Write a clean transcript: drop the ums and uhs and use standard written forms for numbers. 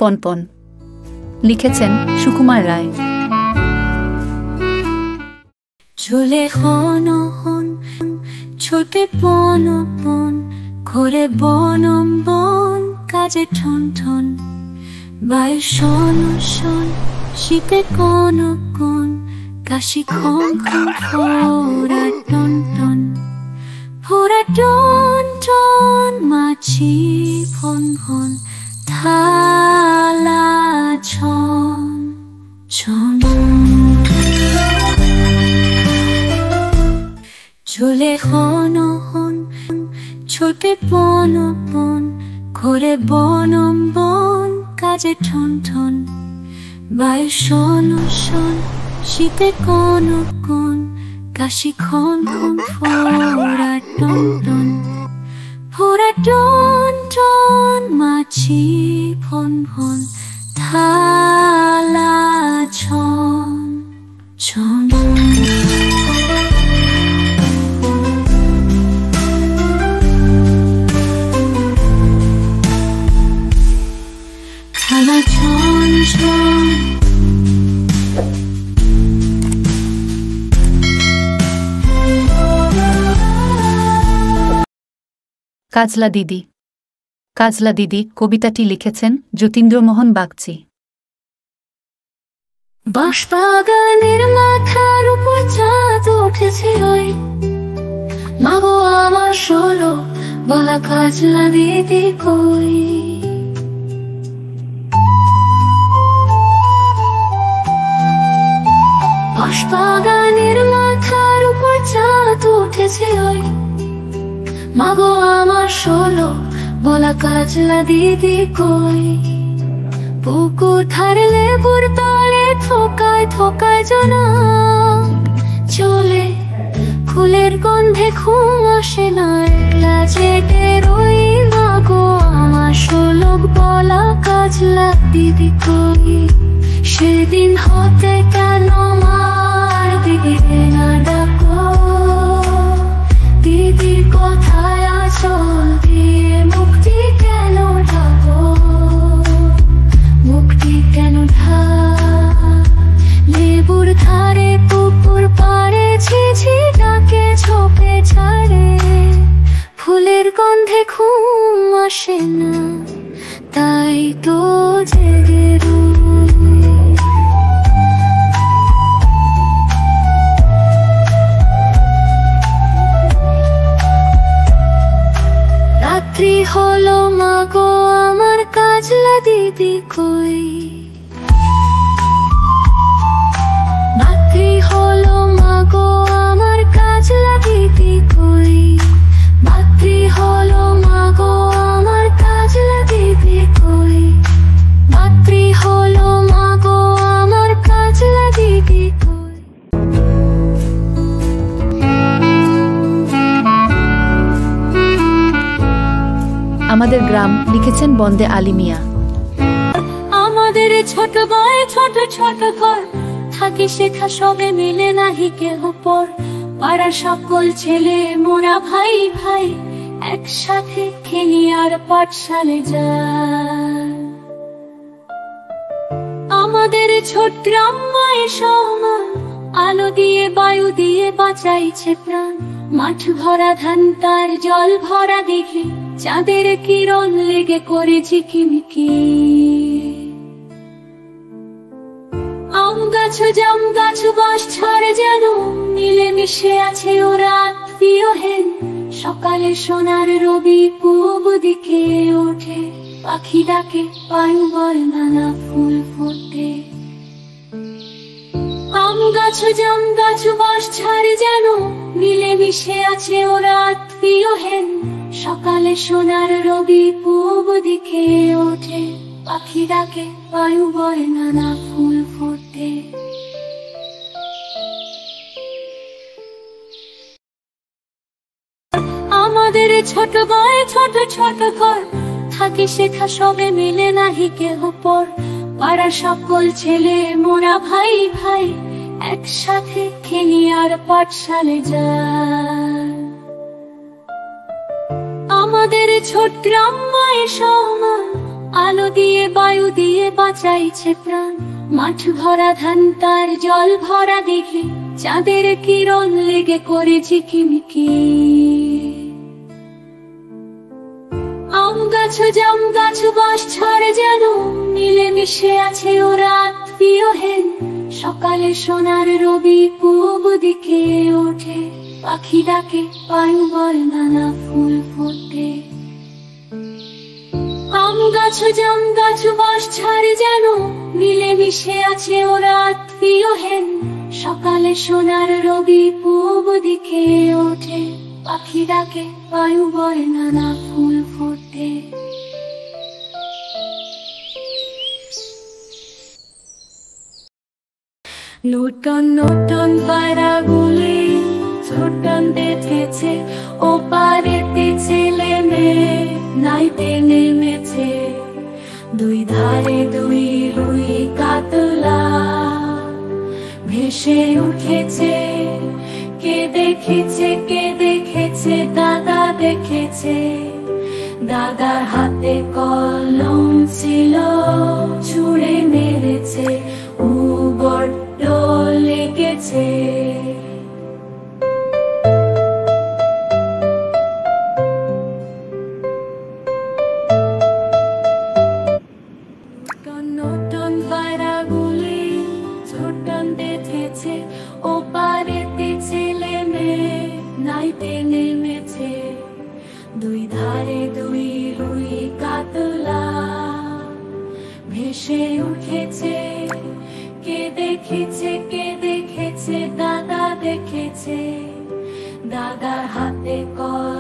পনপন। লিখেছেন সুকুমার রায়। চলে হন হন ছোটে পন পন ঘোরে বনম বন কাজে ঠন ঠন বায়ু শন শন শীতে কোন কোন কাশি খন খন ফোরা টন টন ফোরা টন টন মাছি ফন ফন থালা ছন ছন চলে হন হন ছোটে পন পন ঘোরে বনম বন কাজে ঠন ঠন বায়ু শন শন শীতে কোন কোন কাশি খন খন ফোরা টন টন ফোরা টন টন মাছি ফন ফন থালা ছন ছন থালা ছন ছন কাজলা দিদি। কাজলা দিদি কবিতাটি লিখেছেন যতীন্দ্রমোহন বাগচি। বাঁশবাগানের মাথার উপর চাঁদ উঠেছে ওই মাগো আমার ষোলো বলা কাজলা দিদি কই। বাঁশবাগানের মাথার উপর চাঁদ উঠেছে ওই মাগো আমার ষোলো বলা কাজলা দিদি কই। পুকুর ধারে লেবুর তলে থোকায় থোকায় জনা চলে ফুলের গন্ধে ঘুম আসে না জেগে রই মাগো আমার ষোলো বলা কাজলা দিদি কই। সেদিন হতে কেন মার দিদি না ডাকো দিদির কথায় আঁচল দিয়ে মুক্তি কেন ঢাকো মুক্তি কেন ঢাক। লেবুর ধারে পুকুর পাড়ে ঝিঝি ডাকে ঝোপে ছাড়ে ফুলের গন্ধে ঘুম আসে না তাই তো জেগে রাত্রি হলো মাগো আমার কাজলা দিদি কই। রাত্রি হলো মাগো আমার কাজলা দিদি কই। রাত্রি হলো মাগো আমার কাজলা দিদি কই। রাত্রি হলো মাগো আমার কাজলা দিদি কই। আমাদের গ্রাম লিখেছেন বন্দে আলী মিয়া। আমাদের ছোট বয় ছোট ছোট ঘর থাকি শেখা সবে মিলে নাহি কেহ পর পাড়া সকল ছেলে মোরা ভাই ভাই একসাথে খেলি আর পাঠশালে যায়। আমাদের ছোট গ্রাম মায়ের সমান আলো দিয়ে বায়ু দিয়ে বাঁচাইছে প্রাণ। মাঠ ভরা ধান তার জল ভরা দেখে চাঁদের কিরণ লেগে করে ঝিকিমিকি। আম গাছ জাম গাছ বাঁশ ছাড়ে যেন মিলে মিশে আছে ওরা আত্মীয় হেন। সকালে সোনার রবি পূব দিকে ওঠে পাখি ডাকে বায়ু বল নানা ফুল ফোটে। আম গাছ জাম গাছ বাঁশ ছাড়ে যেন মিলে মিশে আছে ওরা আত্মীয় হেন। সকালে সোনার রবি পূব দিকে ওঠে পাখি ডাকে বায়ু বয় নানা ফুল ফোটে। আমাদের ছোট বয় ছোট ছোট ঘর থাকি শেখা সবে মিলে নাহি কেহ পর পাড়া সকল ছেলে মোরা ভাই ভাই একসাথে খেলি আর পাঠশালে যায়। আমাদের ছোট গ্রাম মায়ের সমান আলো দিয়ে বায়ু দিয়ে বাঁচাইছে প্রাণ, মাঠ ভরা ধান তার জল ভরা দেখে, চাঁদের কিরণ লেগে করে ঝিকিমিকি। আম গাছ জাম গাছ বাঁশ ঝাড় যেন মিলে মিশে আছে ওরা আত্মীয়হীন। সকালে সোনার রবি পূব দিকে ওঠে, পাখি ডাকে বায়ু বলে নানা ফুল ফোটে। আম গাছ জাম গাছ বাঁশ ঝাড় যেন মিলে মিশে আছে ওরা আত্মীয়হীন। সকালে সোনার রবি পূব দিকে ওঠে, পাখি ডাকে বায়ু বলে নানা ফুল ফোটে। নতুন নতুন পায়রাগুলি ছোটন দেখেছে, ও পারেতে ছেলে মেয়ে নাইতে নেমেছে। দুই ধারে দুই রুই কাতলা ভেসে উঠেছে। কে দেখেছে দাদা দেখেছে। দাদার হাতে কলম ছিল, ছুঁড়ে মেরেছে, বড্ড লেগেছে। নতুন পায়রাগুলি ছোটন দেখেছে, ও পারেতে ছেলে মেয়ে নাইতে নেমেছে। দুই ধারে দুই রুই কাতলা ভেসে উঠেছে। কে দেখেছে দাদা দেখেছে। দাদার হাতে কলম